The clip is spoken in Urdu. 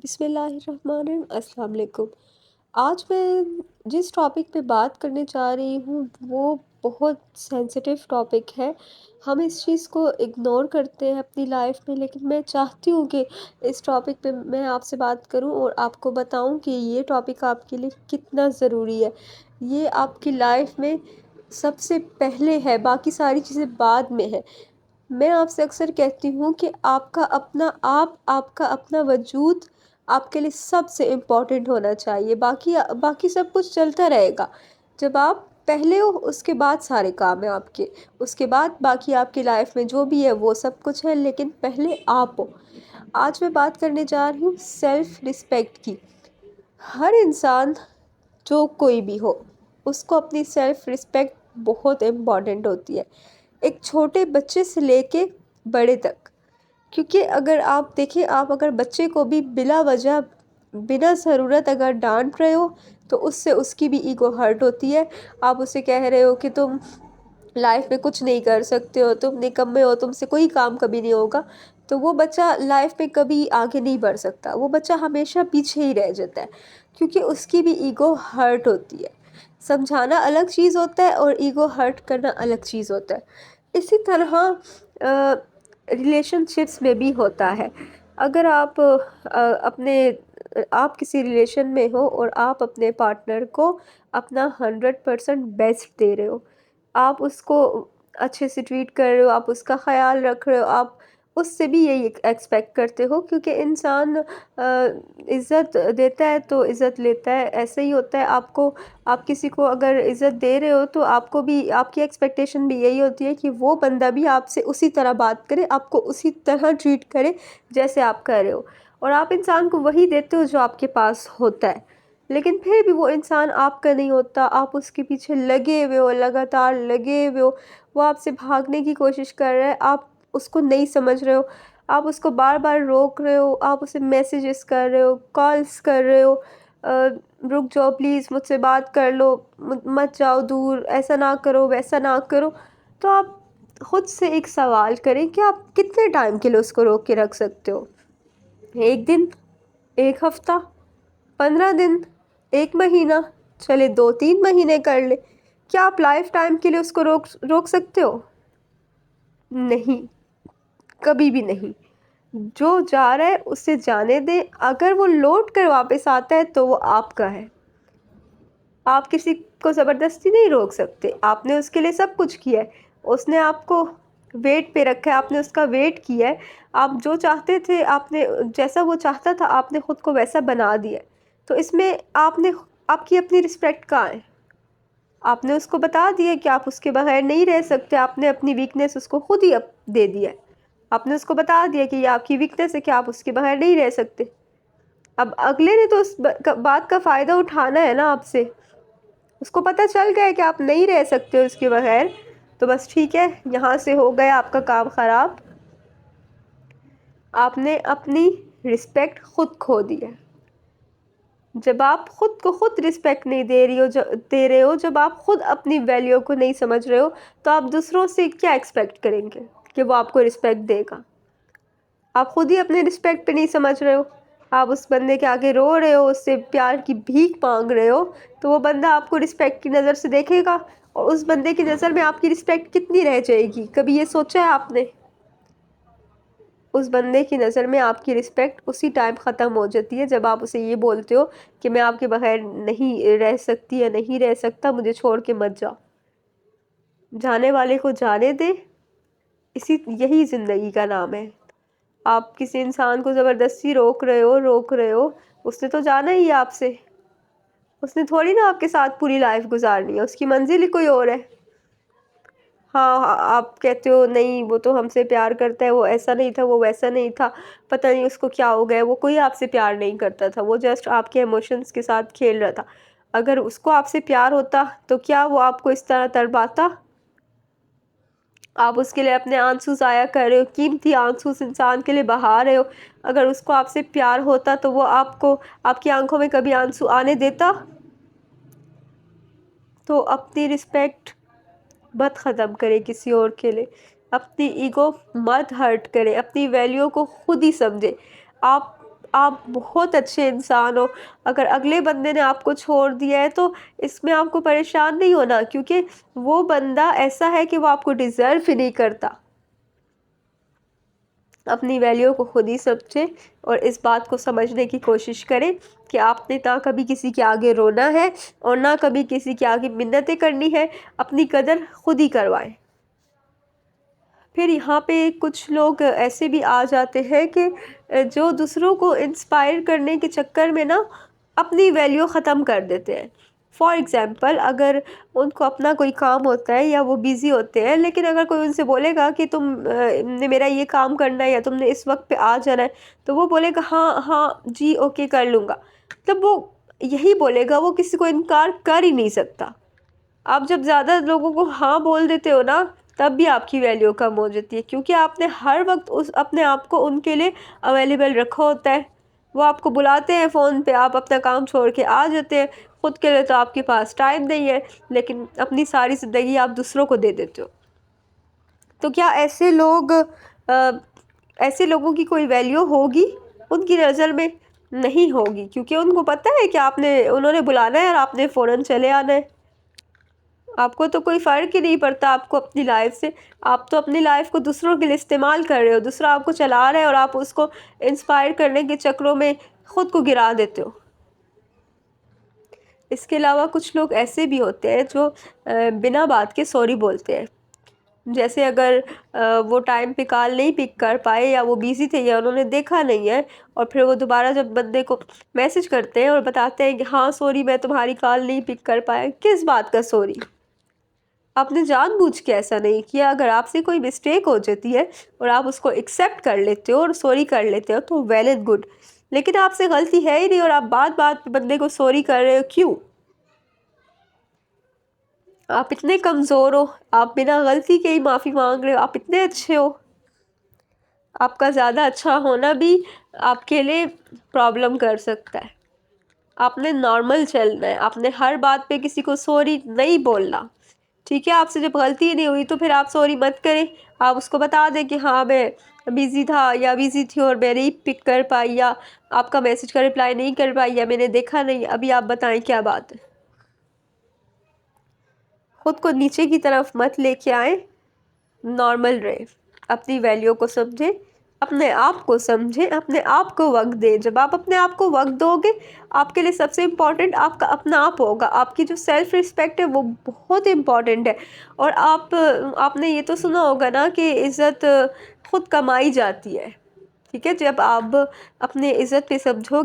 بسم اللہ الرحمن الرحیم۔ السلام علیکم۔ آج میں جس ٹاپک پہ بات کرنے جا رہی ہوں وہ بہت سینسیٹیو ٹاپک ہے۔ ہم اس چیز کو اگنور کرتے ہیں اپنی لائف میں، لیکن میں چاہتی ہوں کہ اس ٹاپک پہ میں آپ سے بات کروں اور آپ کو بتاؤں کہ یہ ٹاپک آپ کے لیے کتنا ضروری ہے۔ یہ آپ کی لائف میں سب سے پہلے ہے، باقی ساری چیزیں بعد میں ہے۔ میں آپ سے اکثر کہتی ہوں کہ آپ کا اپنا آپ کا اپنا وجود آپ کے لیے سب سے امپورٹنٹ ہونا چاہیے۔ باقی سب کچھ چلتا رہے گا۔ جب آپ پہلے ہو اس کے بعد سارے کام ہیں آپ کے، اس کے بعد باقی آپ کی لائف میں جو بھی ہے وہ سب کچھ ہے، لیکن پہلے آپ ہو۔ آج میں بات کرنے جا رہی ہوں سیلف رسپیکٹ کی۔ ہر انسان جو کوئی بھی ہو اس کو اپنی سیلف رسپیکٹ بہت امپورٹنٹ ہوتی ہے، ایک چھوٹے بچے سے لے کے بڑے تک۔ کیونکہ اگر آپ دیکھیں، آپ اگر بچے کو بھی بلا وجہ بنا ضرورت اگر ڈانٹ رہے ہو تو اس سے اس کی بھی ایگو ہرٹ ہوتی ہے۔ آپ اسے کہہ رہے ہو کہ تم لائف میں کچھ نہیں کر سکتے ہو، تم نکمے ہو، تم سے کوئی کام کبھی نہیں ہوگا، تو وہ بچہ لائف میں کبھی آگے نہیں بڑھ سکتا۔ وہ بچہ ہمیشہ پیچھے ہی رہ جاتا ہے، کیونکہ اس کی بھی ایگو ہرٹ ہوتی ہے۔ سمجھانا الگ چیز ہوتا ہے اور ایگو ہرٹ کرنا الگ چیز ہوتا ہے۔ اسی طرح ریلیشن شپس میں بھی ہوتا ہے۔ اگر آپ کسی ریلیشن میں ہو اور آپ اپنے پارٹنر کو اپنا 100% بیسٹ دے رہے ہو، آپ اس کو اچھے سے ٹریٹ کر رہے ہو، آپ اس کا خیال رکھ رہے ہو، آپ اس سے بھی یہی ایکسپیکٹ کرتے ہو، کیونکہ انسان عزت دیتا ہے تو عزت لیتا ہے، ایسے ہی ہوتا ہے۔ آپ کسی کو اگر عزت دے رہے ہو تو آپ کو بھی، آپ کی ایکسپیکٹیشن بھی یہی ہوتی ہے کہ وہ بندہ بھی آپ سے اسی طرح بات کرے، آپ کو اسی طرح ٹریٹ کرے جیسے آپ کر رہے ہو، اور آپ انسان کو وہی دیتے ہو جو آپ کے پاس ہوتا ہے۔ لیکن پھر بھی وہ انسان آپ کا نہیں ہوتا، آپ اس کے پیچھے لگے ہوئے ہو، لگاتار لگے ہوئے ہو، وہ آپ سے بھاگنے کی کوشش کر رہا ہے، آپ اس کو نہیں سمجھ رہے ہو، آپ اس کو بار بار روک رہے ہو، آپ اسے میسیجز کر رہے ہو، کالز کر رہے ہو، رک جاؤ پلیز، مجھ سے بات کر لو، مت جاؤ دور، ایسا نہ کرو ویسا نہ کرو۔ تو آپ خود سے ایک سوال کریں کہ آپ کتنے ٹائم کے لیے اس کو روک کے رکھ سکتے ہو؟ 1 دن، 1 ہفتہ، 15 دن، 1 مہینہ، چلے 2-3 مہینے کر لے۔ کیا آپ لائف ٹائم کے لیے اس کو روک سکتے ہو؟ نہیں، کبھی بھی نہیں۔ جو جا رہا ہے اسے جانے دیں، اگر وہ لوٹ کر واپس آتا ہے تو وہ آپ کا ہے۔ آپ کسی کو زبردستی نہیں روک سکتے، آپ نے اس کے لیے سب کچھ کیا ہے، اس نے آپ کو ویٹ پہ رکھا ہے، آپ نے اس کا ویٹ کیا ہے، آپ جو چاہتے تھے، آپ نے جیسا وہ چاہتا تھا آپ نے خود کو ویسا بنا دیا ہے۔ تو اس میں آپ کی اپنی رسپیکٹ کہاں ہے؟ آپ نے اس کو بتا دیا کہ آپ اس کے بغیر نہیں رہ سکتے، آپ نے اپنی ویکنیس اس کو خود ہی دے دیا ہے۔ آپ نے اس کو بتا دیا کہ یہ آپ کی ویکنیس ہے کہ آپ اس کے بغیر نہیں رہ سکتے۔ اب اگلے نے تو اس بات کا فائدہ اٹھانا ہے نا آپ سے۔ اس کو پتہ چل گیا کہ آپ نہیں رہ سکتے ہو اس کے بغیر، تو بس ٹھیک ہے، یہاں سے ہو گیا آپ کا کام خراب۔ آپ نے اپنی رسپیکٹ خود کھو دی ہے۔ جب آپ خود کو خود رسپیکٹ نہیں دے رہے ہو، جب آپ خود اپنی ویلیو کو نہیں سمجھ رہے ہو، تو آپ دوسروں سے کیا ایکسپیکٹ کریں گے کہ وہ آپ کو رسپیکٹ دے گا؟ آپ خود ہی اپنے رسپیکٹ پہ نہیں سمجھ رہے ہو، آپ اس بندے کے آگے رو رہے ہو، اس سے پیار کی بھیک مانگ رہے ہو، تو وہ بندہ آپ کو رسپیکٹ کی نظر سے دیکھے گا، اور اس بندے کی نظر میں آپ کی رسپیکٹ کتنی رہ جائے گی؟ کبھی یہ سوچا ہے آپ نے؟ اس بندے کی نظر میں آپ کی رسپیکٹ اسی ٹائم ختم ہو جاتی ہے جب آپ اسے یہ بولتے ہو کہ میں آپ کے بغیر نہیں رہ سکتی یا نہیں رہ سکتا، مجھے چھوڑ کے مت جاؤ۔ جانے والے کو جانے دے، یہی زندگی کا نام ہے۔ آپ کسی انسان کو زبردستی روک رہے ہو، اس نے تو جانا ہی ہے آپ سے، اس نے تھوڑی نا آپ کے ساتھ پوری لائف گزارنی ہے، اس کی منزل ہی کوئی اور ہے۔ ہاں، آپ کہتے ہو نہیں وہ تو ہم سے پیار کرتا ہے، وہ ایسا نہیں تھا، وہ ویسا نہیں تھا، پتہ نہیں اس کو کیا ہو گیا، وہ کوئی آپ سے پیار نہیں کرتا تھا، وہ جسٹ آپ کے ایموشنز کے ساتھ کھیل رہا تھا۔ اگر اس کو آپ سے پیار ہوتا تو کیا وہ آپ کو اس طرح تڑپاتا؟ آپ اس کے لیے اپنے آنسو ضائع کر رہے ہو، قیمتی آنسو اس انسان کے لیے بہا رہے ہو۔ اگر اس کو آپ سے پیار ہوتا تو وہ آپ کی آنکھوں میں کبھی آنسو آنے دیتا؟ تو اپنی رسپیکٹ مت ختم کرے کسی اور کے لیے، اپنی ایگو مت ہرٹ کرے، اپنی ویلیو کو خود ہی سمجھے۔ آپ آپ بہت اچھے انسان ہو. اگر اگلے بندے نے آپ کو چھوڑ دیا ہے تو اس میں آپ کو پریشان نہیں ہونا، کیونکہ وہ بندہ ایسا ہے کہ وہ آپ کو ڈیزرو ہی نہیں کرتا. اپنی ویلیو کو خود ہی سمجھیں اور اس بات کو سمجھنے کی کوشش کریں کہ آپ نے نہ کبھی کسی کے آگے رونا ہے اور نہ کبھی کسی کے آگے منتیں کرنی ہے. اپنی قدر خود ہی کروائیں. پھر یہاں پہ کچھ لوگ ایسے بھی آ جاتے ہیں کہ جو دوسروں کو انسپائر کرنے کے چکر میں نا اپنی ویلیو ختم کر دیتے ہیں. فار ایگزامپل، اگر ان کو اپنا کوئی کام ہوتا ہے یا وہ بیزی ہوتے ہیں، لیکن اگر کوئی ان سے بولے گا کہ تم نے میرا یہ کام کرنا ہے یا تم نے اس وقت پہ آ جانا ہے، تو وہ بولے گا ہاں ہاں جی اوکے کر لوں گا. مطلب وہ یہی بولے گا، وہ کسی کو انکار کر ہی نہیں سکتا. آپ جب زیادہ لوگوں کو ہاں بول دیتے ہو نا، تب بھی آپ کی ویلیو کم ہو جاتی ہے، کیونکہ آپ نے ہر وقت اپنے آپ کو ان کے لیے اویلیبل رکھا ہوتا ہے. وہ آپ کو بلاتے ہیں فون پہ، آپ اپنا کام چھوڑ کے آ جاتے ہیں. خود کے لیے تو آپ کے پاس ٹائم نہیں ہے، لیکن اپنی ساری زندگی آپ دوسروں کو دے دیتے ہو. تو کیا ایسے لوگوں کی کوئی ویلیو ہوگی؟ ان کی نظر میں نہیں ہوگی، کیونکہ ان کو پتہ ہے کہ انہوں نے بلانا ہے اور آپ نے فوراً چلے آنا ہے. آپ کو تو کوئی فرق ہی نہیں پڑتا آپ کو اپنی لائف سے. آپ تو اپنی لائف کو دوسروں کے لیے استعمال کر رہے ہو، دوسرا آپ کو چلا رہا ہے اور آپ اس کو انسپائر کرنے کے چکروں میں خود کو گرا دیتے ہو. اس کے علاوہ کچھ لوگ ایسے بھی ہوتے ہیں جو بنا بات کے سوری بولتے ہیں. جیسے اگر وہ ٹائم پہ کال نہیں پک کر پائے یا وہ بیزی تھے یا انہوں نے دیکھا نہیں ہے، اور پھر وہ دوبارہ جب بندے کو میسج کرتے ہیں اور بتاتے ہیں کہ ہاں سوری میں تمہاری کال نہیں پک کر پایا. کس بات کا سوری؟ آپ نے جان بوجھ کے ایسا نہیں کیا. اگر آپ سے کوئی مسٹیک ہو جاتی ہے اور آپ اس کو ایکسیپٹ کر لیتے ہو اور سوری کر لیتے ہو تو ویل اینڈ گڈ. لیکن آپ سے غلطی ہے ہی نہیں اور آپ بات بات پہ بندے کو سوری کر رہے ہو، کیوں؟ آپ اتنے کمزور ہو، آپ بنا غلطی کے ہی معافی مانگ رہے ہو. آپ اتنے اچھے ہو. آپ کا زیادہ اچھا ہونا بھی آپ کے لیے پرابلم کر سکتا ہے. آپ نے نارمل چلنا ہے. آپ نے ہر بات پہ کسی کو سوری نہیں بولنا. ٹھیک ہے، آپ سے جب غلطی نہیں ہوئی تو پھر آپ سوری مت کریں. آپ اس کو بتا دیں کہ ہاں میں بیزی تھا یا بیزی تھی اور میں نہیں پک کر پائی، یا آپ کا میسج کا رپلائی نہیں کر پائی، یا میں نے دیکھا نہیں. ابھی آپ بتائیں کیا بات ہے. خود کو نیچے کی طرف مت لے کے آئیں. نارمل رہے. اپنی ویلیو کو سمجھیں، اپنے آپ کو سمجھیں، اپنے آپ کو وقت دیں. جب آپ اپنے آپ کو وقت دو گے، آپ کے لیے سب سے امپورٹنٹ آپ کا اپنا آپ ہوگا. آپ کی جو سیلف رسپیکٹ ہے وہ بہت امپورٹنٹ ہے. اور آپ نے یہ تو سنا ہوگا نا کہ عزت خود کمائی جاتی ہے. ٹھیک ہے، جب آپ اپنے عزت پہ سمجھو